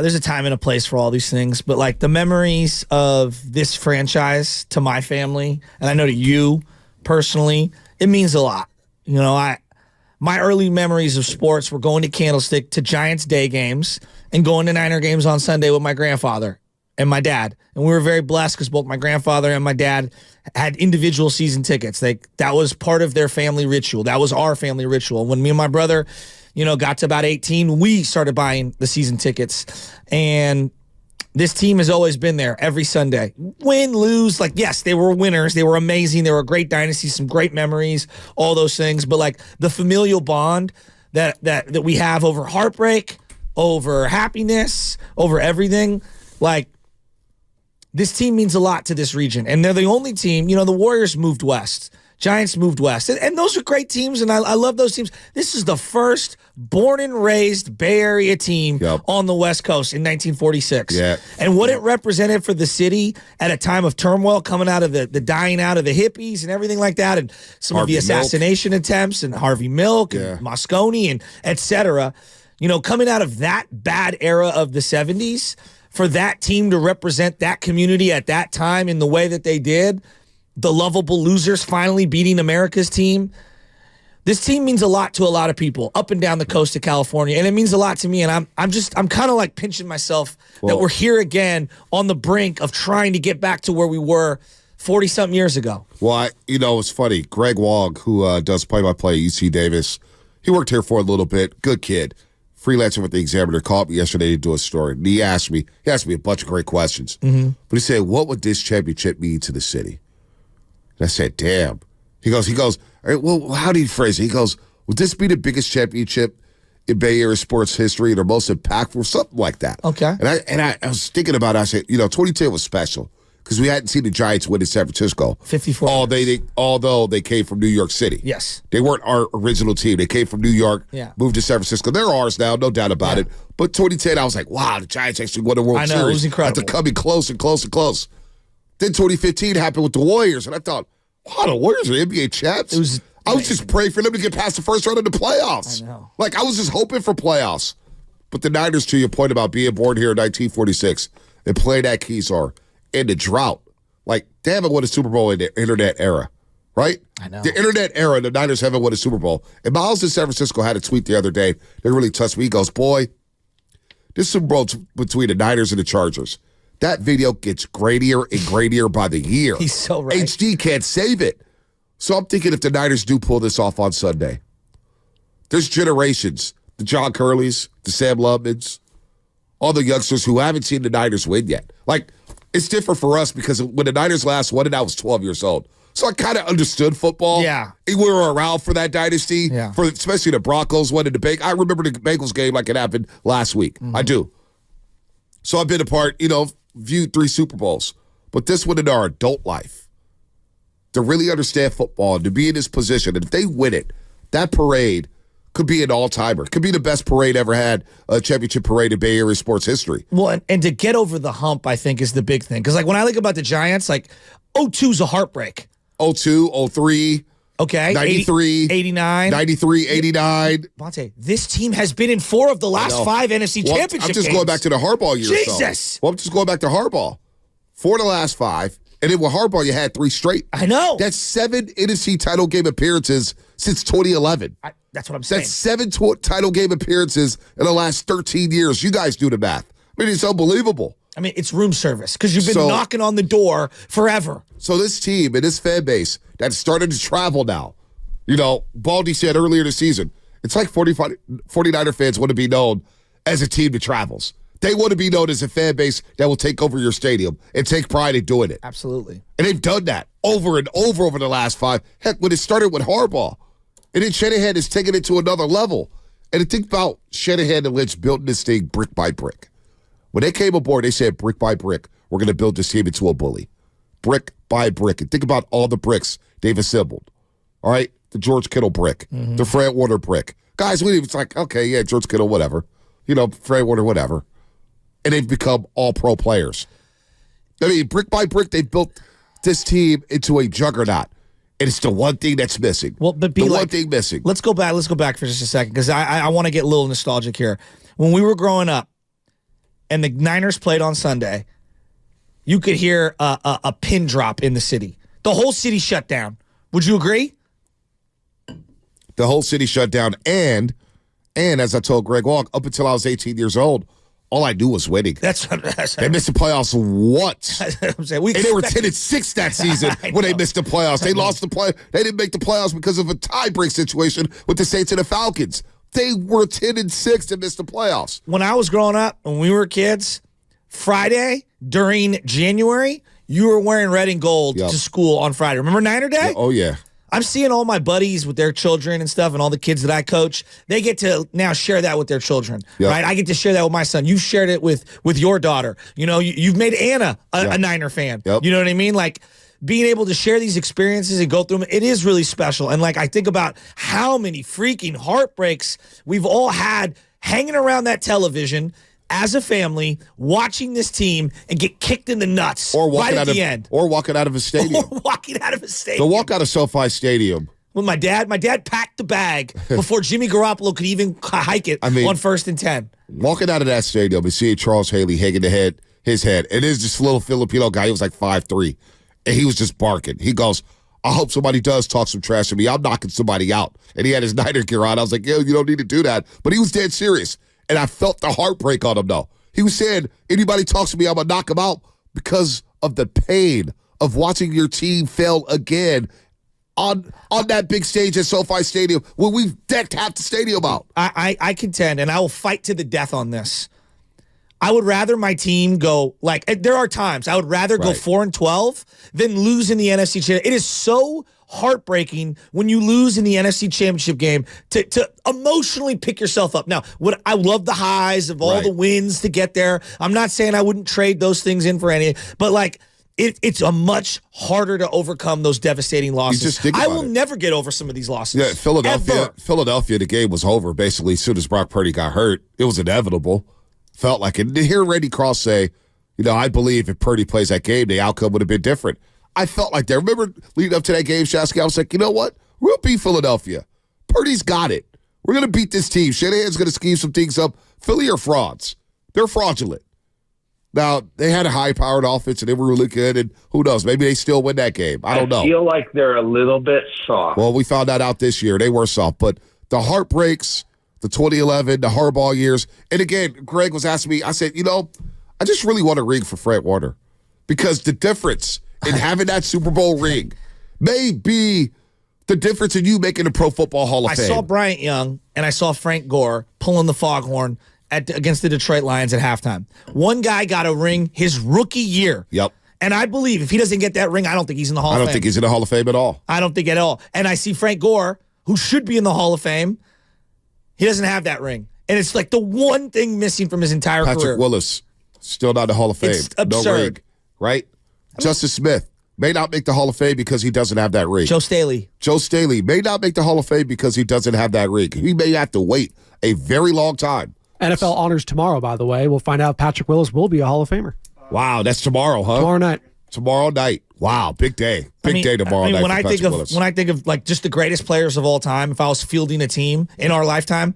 There's a time and a place for all these things, but like the memories of this franchise to my family, and I know to you personally, it means a lot. You know, my early memories of sports were going to Candlestick to Giants day games and going to Niner games on Sunday with my grandfather and my dad. And we were very blessed because both my grandfather and my dad had individual season tickets. That was part of their family ritual. That was our family ritual. When me and my brother, got to about 18, we started buying the season tickets. And this team has always been there every Sunday. Win, lose, yes, they were winners. They were amazing. They were a great dynasty, some great memories, all those things. But the familial bond that we have over heartbreak, over happiness, over everything, this team means a lot to this region. And they're the only team, the Warriors moved west. Giants moved west. And those are great teams, and I love those teams. This is the first born and raised Bay Area team on the West Coast in 1946. Yeah. And what it represented for the city at a time of turmoil coming out of the dying out of the hippies and everything like that, and some Harvey of the assassination attempts and Harvey Milk and Moscone and et cetera. Coming out of that bad era of the 70s, for that team to represent that community at that time in the way that they did, the lovable losers finally beating America's team. This team means a lot to a lot of people up and down the coast of California, and it means a lot to me. And I'm kind of pinching myself that we're here again on the brink of trying to get back to where we were 40-something years ago. Well, it's funny. Greg Wog, who does play-by-play at UC Davis, he worked here for a little bit. Good kid. Freelancer with the Examiner, called me yesterday to do a story. And he asked me a bunch of great questions. Mm-hmm. But he said, what would this championship mean to the city? And I said, damn. He goes, all right, well, how do you phrase it? He goes, would this be the biggest championship in Bay Area sports history, or most impactful, something like that? Okay. And I was thinking about it. I said, 2010 was special because we hadn't seen the Giants win in San Francisco. 54. Although they came from New York City. Yes. They weren't our original team. They came from New York, moved to San Francisco. They're ours now, no doubt about it. But 2010, I was like, wow, the Giants actually won a World Series. I know, it was incredible. After coming close and close and close. Then 2015 happened with the Warriors, and I thought, wow, the Warriors are NBA champs? I was just praying for them to get past the first round of the playoffs. I know. I was just hoping for playoffs. But the Niners, to your point about being born here in 1946 and playing at Keysar in the drought, they haven't won a Super Bowl in the internet era, right? I know. The internet era, the Niners haven't won a Super Bowl. And Miles in San Francisco had a tweet the other day that really touched me. He goes, boy, this Super Bowl between the Niners and the Chargers, that video gets grainier and grainier by the year. He's so right. HD can't save it. So I'm thinking if the Niners do pull this off on Sunday, there's generations, the John Curleys, the Sam Lubmans, all the youngsters who haven't seen the Niners win yet. It's different for us because when the Niners last won it, I was 12 years old. So I kind of understood football. Yeah. We were around for that dynasty, yeah. for especially the Broncos winning the Bengals. I remember the Bengals game like it happened last week. Mm-hmm. I do. So I've been a part, viewed 3 Super Bowls. But this one in our adult life, to really understand football and to be in this position, and if they win it, that parade could be an all-timer. Could be the best parade ever had, a championship parade in Bay Area sports history. Well, and to get over the hump, I think, is the big thing. Because, when I think about the Giants, 02's a heartbreak. 02, 03. Okay. 93. 89. 93, 89. Bonte, this team has been in 4 of the last 5 NFC championship games. I'm just going back to the Harbaugh years. Jesus. Well, I'm just going back to Harbaugh. 4 of the last 5. And then with Harbaugh, you had 3 straight. I know. That's 7 NFC title game appearances since 2011. That's what I'm saying. That's 7 title game appearances in the last 13 years. You guys do the math. It's unbelievable. It's room service because you've been knocking on the door forever. So this team and this fan base that's started to travel now, Baldy said earlier this season, it's like 49er fans want to be known as a team that travels. They want to be known as a fan base that will take over your stadium and take pride in doing it. Absolutely. And they've done that over and over the last 5. Heck, when it started with Harbaugh, and then Shanahan has taken it to another level. And to think about Shanahan and Lynch building this thing brick by brick. When they came aboard, they said brick by brick, we're going to build this team into a bully. Brick by brick. And think about all the bricks they've assembled. All right? The George Kittle brick. Mm-hmm. The Fred Warner brick. Guys, it's okay, yeah, George Kittle, whatever. Fred Warner, whatever. And they've become all-pro players. Brick by brick, they've built this team into a juggernaut. And it's the one thing that's missing. Well, but one thing missing. Let's go back for just a second because I want to get a little nostalgic here. When we were growing up, and the Niners played on Sunday, you could hear a pin drop in the city. The whole city shut down. Would you agree? The whole city shut down. And as I told Greg Walk, up until I was 18 years old, all I knew was winning. They missed the playoffs once. And they were 10-6 that season when they missed the playoffs. They lost the play. They didn't make the playoffs because of a tie-break situation with the Saints and the Falcons. They were 10-6 and missed the playoffs. When I was growing up, when we were kids, Friday during January, you were wearing red and gold to school on Friday. Remember Niner Day? Oh, yeah. I'm seeing all my buddies with their children and stuff, and all the kids that I coach. They get to now share that with their children, right? I get to share that with my son. You've shared it with your daughter. You know, you've made Anna a Niner fan. You know what I mean? Like, being able to share these experiences and go through them, it is really special. And, like, I think about how many freaking heartbreaks we've all had hanging around that television as a family, watching this team and get kicked in the nuts right at the end. Or walking out of a stadium. The walk out of SoFi Stadium. When my dad packed the bag before Jimmy Garoppolo could even hike it on 1st and 10. Walking out of that stadium and seeing Charles Haley hanging his head. It is this little Filipino guy. He was like 5'3", and he was just barking. He goes, I hope somebody does talk some trash to me. I'm knocking somebody out. And he had his Niner gear on. I was like, yo, you don't need to do that. But he was dead serious. And I felt the heartbreak on him, though. He was saying, anybody talks to me, I'm going to knock him out because of the pain of watching your team fail again on that big stage at SoFi Stadium when we've decked half the stadium out. I contend, and I will fight to the death on this. I would rather my team go, like, there are times I would rather go 4-12 than lose in the NFC Championship. It is so heartbreaking when you lose in the NFC Championship game to emotionally pick yourself up. Now, I love the highs of all the wins to get there. I'm not saying I wouldn't trade those things in for any, but like it's a much harder to overcome those devastating losses. I will never get over some of these losses. Yeah, Philadelphia, the game was over basically as soon as Brock Purdy got hurt. It was inevitable. Felt like it. To hear Randy Cross say, I believe if Purdy plays that game, the outcome would have been different. I felt like that. Remember leading up to that game, Shasky, I was like, you know what? We'll beat Philadelphia. Purdy's got it. We're going to beat this team. Shanahan's going to scheme some things up. Philly are frauds. They're fraudulent. Now, they had a high-powered offense, and they were really good, and who knows? Maybe they still win that game. I don't know. I feel like they're a little bit soft. Well, we found that out this year. They were soft. But the heartbreaks, the 2011, the Harbaugh years, and again, Greg was asking me, I said, I just really want a ring for Fred Warner because the difference in having that Super Bowl ring may be the difference in you making the Pro Football Hall of Fame. I saw Bryant Young and I saw Frank Gore pulling the foghorn against the Detroit Lions at halftime. One guy got a ring his rookie year. Yep. And I believe if he doesn't get that ring, I don't think he's in the Hall of Fame. I don't think he's in the Hall of Fame at all. I don't think at all. And I see Frank Gore, who should be in the Hall of Fame, he doesn't have that ring. And it's like the one thing missing from his entire career. Patrick Willis, still not in the Hall of Fame. It's absurd. No ring, right? Justice Smith may not make the Hall of Fame because he doesn't have that ring. Joe Staley may not make the Hall of Fame because he doesn't have that ring. He may have to wait a very long time. NFL honors tomorrow, by the way. We'll find out if Patrick Willis will be a Hall of Famer. Wow, that's tomorrow, huh? Tomorrow night. Tomorrow night. Wow, big day. Big day tomorrow night. When I think of like just the greatest players of all time, if I was fielding a team in our lifetime,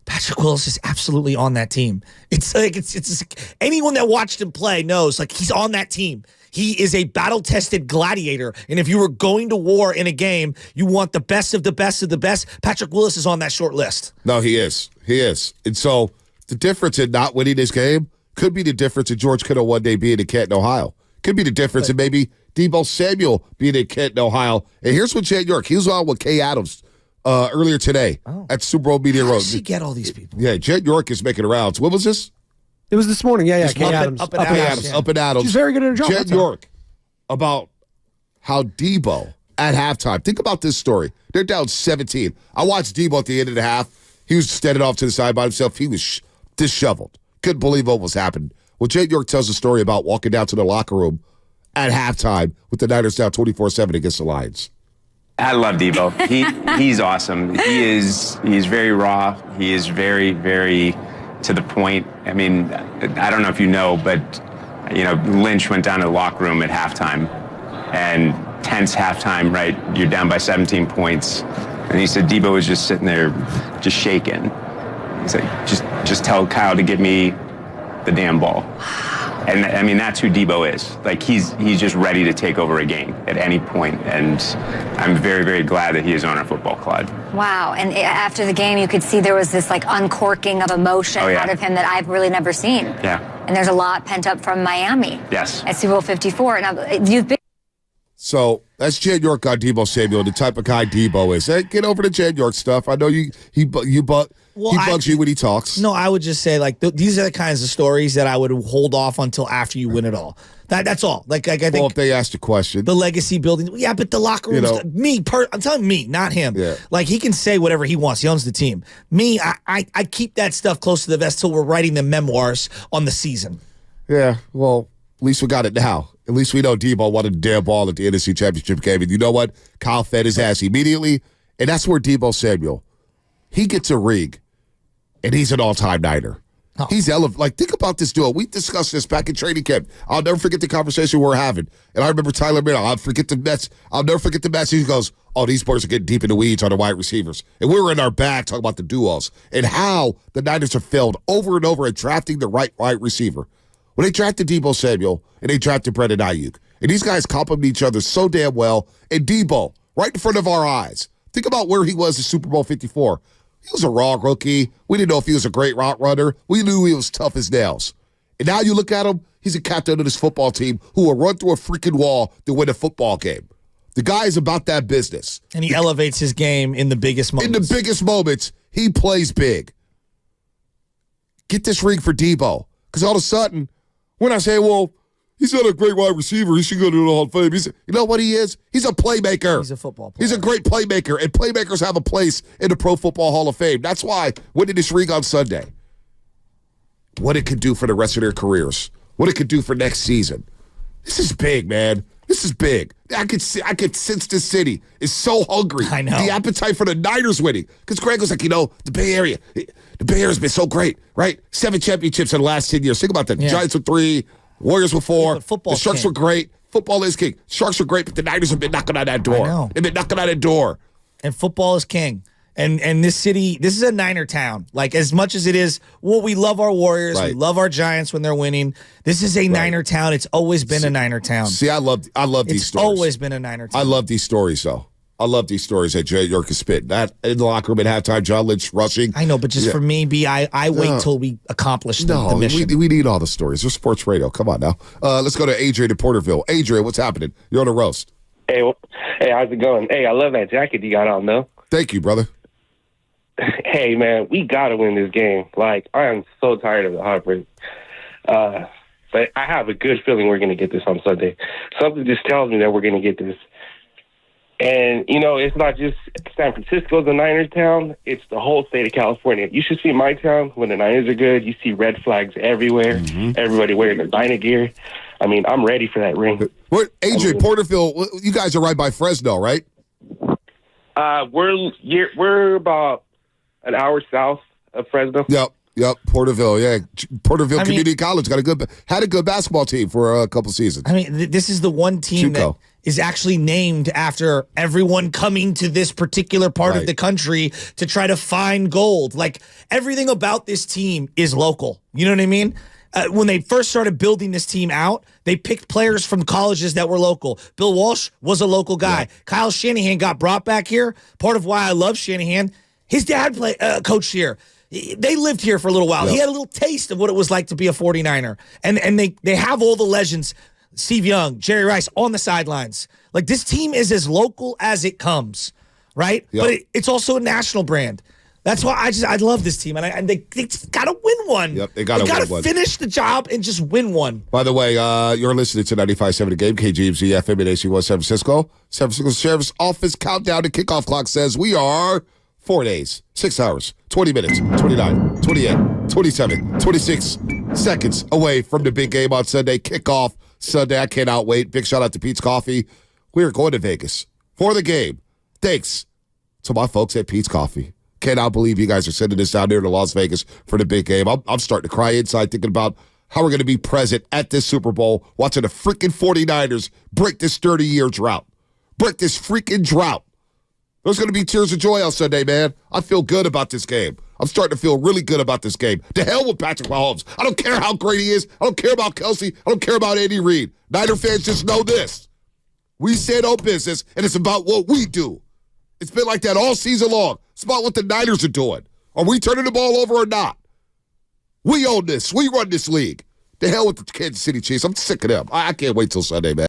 Patrick Willis is absolutely on that team. It's like it's anyone that watched him play knows like he's on that team. He is a battle-tested gladiator, and if you were going to war in a game, you want the best of the best of the best. Patrick Willis is on that short list. No, he is. He is. And so the difference in not winning this game could be the difference in George Kittle one day being in Canton, Ohio. Could be the difference in maybe Deebo Samuel being in Canton, Ohio. And here's what Jed York, he was on with Kay Adams earlier today at Super Bowl Media Road. How does he get all these people? Yeah, Jed York is making rounds. What was this? It was this morning. Yeah. Kay Adams. Up and Adams. She's very good at her job. Jed York about how Deebo at halftime. Think about this story. They're down 17. I watched Deebo at the end of the half. He was standing off to the side by himself. He was disheveled. Couldn't believe what was happening. Well, Jed York tells a story about walking down to the locker room at halftime with the Niners down 24-7 against the Lions. I love Deebo. He's awesome. He's very raw. He is very, very to the point. I mean, I don't know if you know, but Lynch went down to the locker room at halftime, and tense halftime. Right, you're down by 17 points, and he said Deebo was just sitting there, just shaking. He's like, just tell Kyle to get me the damn ball. And I mean, that's who Debo is. Like, he's just ready to take over a game at any point. And I'm very, very glad that he is on our football club. Wow. And after the game, you could see there was this like uncorking of emotion out of him that I've really never seen. Yeah. And there's a lot pent up from Miami. Yes. At Super Bowl 54. And you've been. So that's Jan York on Debo Samuel, the type of guy Debo is. Hey, get over the Jan York stuff. I know he bugs you when he talks. No, I would just say, like, these are the kinds of stories that I would hold off until after you win it all. That's all. Like I think. Well, if they asked a question, the legacy building, yeah, but the locker room. I'm telling me, not him. Yeah. Like, he can say whatever he wants. He owns the team. Me, I keep that stuff close to the vest till we're writing the memoirs on the season. Yeah. Well, at least we got it now. At least we know Debo wanted a damn ball at the NFC Championship game. And you know what? Kyle fed his ass immediately. And that's where Debo Samuel, he gets a ring, and he's an all-time Niner. Oh. He's like, think about this duo. We discussed this back in training camp. I'll never forget the conversation we were having. And I remember Tyler Miller. I'll never forget the message. He goes, oh, these boys are getting deep in the weeds on the wide receivers. And we were in our bag talking about the duos and how the Niners have failed over and over at drafting the right wide receiver. When they drafted Debo Samuel and they drafted Brandon Ayuk, and these guys complement each other so damn well, and Debo, right in front of our eyes. Think about where he was in Super Bowl 54. He was a raw rookie. We didn't know if he was a great route runner. We knew he was tough as nails. And now you look at him, he's a captain of this football team who will run through a freaking wall to win a football game. The guy is about that business. And he elevates his game in the biggest moments. In the biggest moments, he plays big. Get this ring for Debo. Because all of a sudden, when I say, well, he's not a great wide receiver, he should go to the Hall of Fame. You know what he is? He's a playmaker. He's a football player. He's a great playmaker, and playmakers have a place in the Pro Football Hall of Fame. That's why winning this ring on Sunday, what it could do for the rest of their careers, what it could do for next season. This is big, man. This is big. I could sense this city is so hungry. I know. The appetite for the Niners winning. Because Greg was like, the Bay Area has been so great, right? 7 championships in the last 10 years. Think about that. The Giants with 3, Warriors with 4. The Sharks were great. Football is king. Sharks are great, but the Niners have been knocking on that door. I know. They've been knocking on that door. And football is king. And this city, this is a Niner town. Like, as much as it is, we love our Warriors. Right. We love our Giants when they're winning. This is a Niner town. It's always been a Niner town. See, I love these stories. It's always been a Niner town. I love these stories, though. I love these stories that Jay York is spitting. That in the locker room at halftime, John Lynch rushing. I know, but just for me, I wait till we accomplish the mission. We need all the stories. They're sports radio. Come on now. Let's go to Adrian in Porterville. Adrian, what's happening? You're on a roast. Hey, how's it going? Hey, I love that jacket you got on, though. Thank you, brother. Hey, man, we got to win this game. Like, I am so tired of the heartbreak. But I have a good feeling we're going to get this on Sunday. Something just tells me that we're going to get this. And, it's not just San Francisco's a Niners town. It's the whole state of California. You should see my town. When the Niners are good, you see red flags everywhere. Mm-hmm. Everybody wearing their Niner gear. I mean, I'm ready for that ring. AJ, Porterville, you guys are right by Fresno, right? We're about an hour south of Fresno. Yep, Porterville, yeah. Porterville Community College had a good basketball team for a couple seasons. I mean, this is the one team that is actually named after everyone coming to this particular part of the country to try to find gold. Like, everything about this team is local. You know what I mean? When they first started building this team out, they picked players from colleges that were local. Bill Walsh was a local guy. Yeah. Kyle Shanahan got brought back here. Part of why I love Shanahan, his dad coached here. They lived here for a little while. Yep. He had a little taste of what it was like to be a 49er. And they have all the legends, Steve Young, Jerry Rice, on the sidelines. Like, this team is as local as it comes, right? Yep. But it's also a national brand. That's why I love this team, and they got to win one. Yep, they got to win one. Finish the job and just win one. By the way, you're listening to 95.7 The Game, KGMZ FM and AC1 San Francisco. San Francisco Sheriff's Office countdown to kickoff clock says we are 4 days, 6 hours, 20 minutes, 29, 28, 27, 26 seconds away from the big game on Sunday. Kickoff Sunday. I cannot wait. Big shout out to Pete's Coffee. We are going to Vegas for the game. Thanks to my folks at Pete's Coffee. Cannot believe you guys are sending us down there to Las Vegas for the big game. I'm starting to cry inside thinking about how we're going to be present at this Super Bowl, watching the freaking 49ers break this 30-year drought. Break this freaking drought. There's going to be tears of joy on Sunday, man. I feel good about this game. I'm starting to feel really good about this game. To hell with Patrick Mahomes. I don't care how great he is. I don't care about Kelsey. I don't care about Andy Reid. Niner fans just know this. We stand on business, and it's about what we do. It's been like that all season long. It's about what the Niners are doing. Are we turning the ball over or not? We own this. We run this league. The hell with the Kansas City Chiefs. I'm sick of them. I can't wait till Sunday, man.